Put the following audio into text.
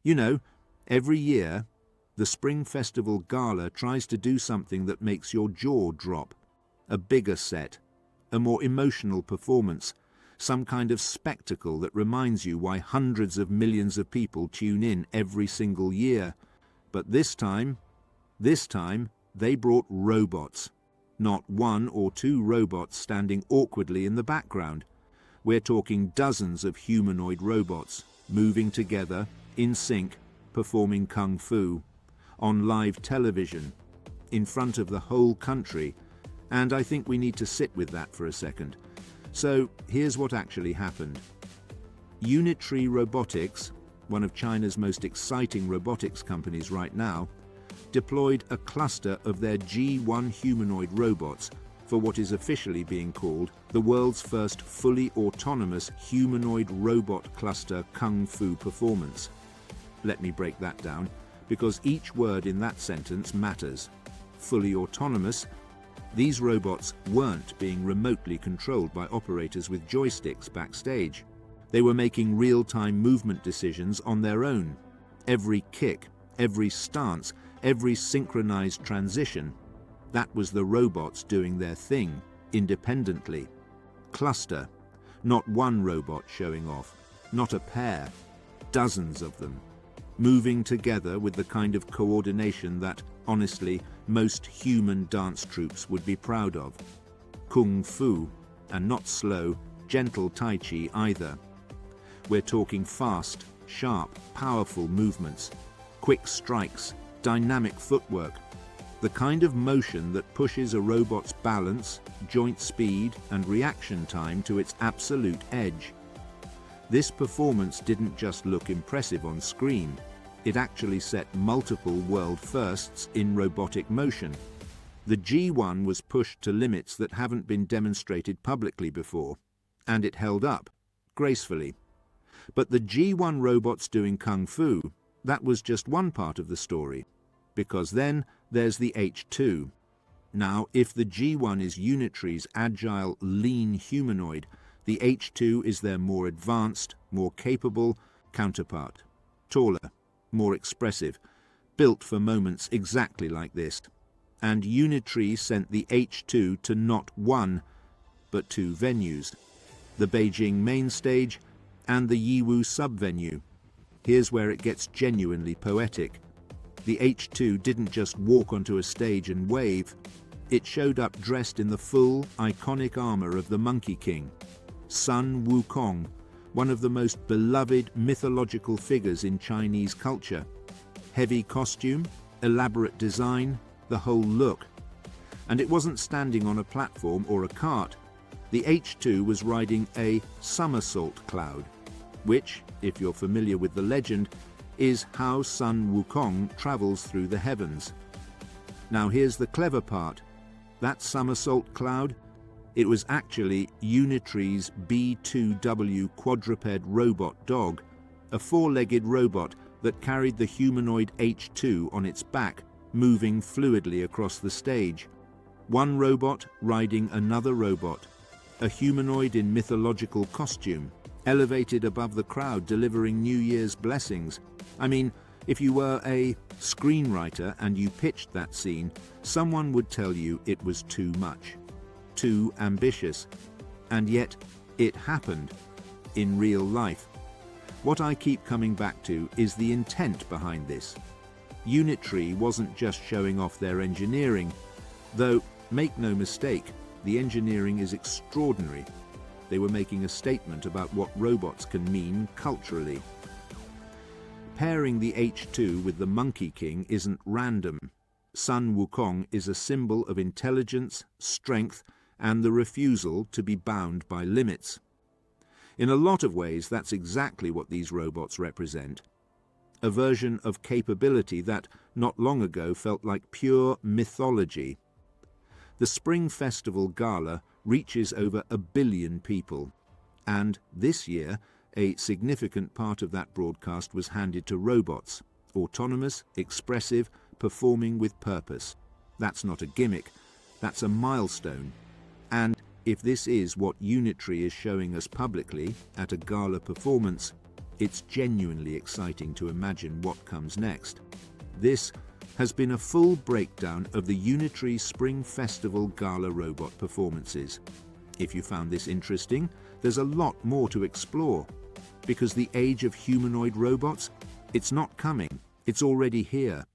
You know, every year, the Spring Festival Gala tries to do something that makes your jaw drop. A bigger set, a more emotional performance, some kind of spectacle that reminds you why hundreds of millions of people tune in every single year. But this time, they brought robots. Not one or two robots standing awkwardly in the background. We're talking dozens of humanoid robots, moving together, in sync, performing kung fu, on live television, in front of the whole country, and I think we need to sit with that for a second. So here's what actually happened. Unitree Robotics, one of China's most exciting robotics companies right now, deployed a cluster of their G1 humanoid robots for what is officially being called the world's first fully autonomous humanoid robot cluster kung fu performance. Let me break that down, because each word in that sentence matters. Fully autonomous. These robots weren't being remotely controlled by operators with joysticks backstage. They were making real-time movement decisions on their own. Every kick, every stance, every synchronized transition. That was the robots doing their thing, independently. Cluster. Not one robot showing off. Not a pair. Dozens of them. Moving together with the kind of coordination that, honestly, most human dance troupes would be proud of. Kung fu, and not slow, gentle Tai Chi either. We're talking fast, sharp, powerful movements, quick strikes, dynamic footwork, the kind of motion that pushes a robot's balance, joint speed, and reaction time to its absolute edge. This performance didn't just look impressive on screen, it actually set multiple world firsts in robotic motion. The G1 was pushed to limits that haven't been demonstrated publicly before, and it held up, gracefully. But the G1 robots doing kung fu, that was just one part of the story, because then there's the H2. Now, if the G1 is Unitree's agile, lean humanoid, the H2 is their more advanced, more capable counterpart. Taller, more expressive, built for moments exactly like this. And Unitree sent the H2 to not one, but two venues, the Beijing main stage and the Yiwu sub-venue. Here's where it gets genuinely poetic. The H2 didn't just walk onto a stage and wave, it showed up dressed in the full, iconic armor of the Monkey King, Sun Wukong, one of the most beloved mythological figures in Chinese culture. Heavy costume, elaborate design, the whole look. And it wasn't standing on a platform or a cart. The H2 was riding a somersault cloud, which, if you're familiar with the legend, is how Sun Wukong travels through the heavens. Now here's the clever part. That somersault cloud, it was actually Unitree's B2W quadruped robot dog, a four-legged robot that carried the humanoid H2 on its back, moving fluidly across the stage. One robot riding another robot, a humanoid in mythological costume, elevated above the crowd delivering New Year's blessings. I mean, if you were a screenwriter and you pitched that scene, someone would tell you it was too much, too ambitious. And yet, it happened in real life. What I keep coming back to is the intent behind this. Unitree wasn't just showing off their engineering, though, make no mistake, the engineering is extraordinary. They were making a statement about what robots can mean culturally. Pairing the H2 with the Monkey King isn't random. Sun Wukong is a symbol of intelligence, strength, and the refusal to be bound by limits. In a lot of ways, that's exactly what these robots represent. A version of capability that, not long ago, felt like pure mythology. The Spring Festival Gala reaches over 1 billion people, and this year, a significant part of that broadcast was handed to robots, autonomous, expressive, performing with purpose. That's not a gimmick, that's a milestone. And if this is what Unitree is showing us publicly at a gala performance, It's genuinely exciting to imagine what comes next. This has been a full breakdown of the Unitree Spring Festival Gala robot performances. If you found this interesting, there's a lot more to explore. Because the age of humanoid robots, it's not coming, it's already here.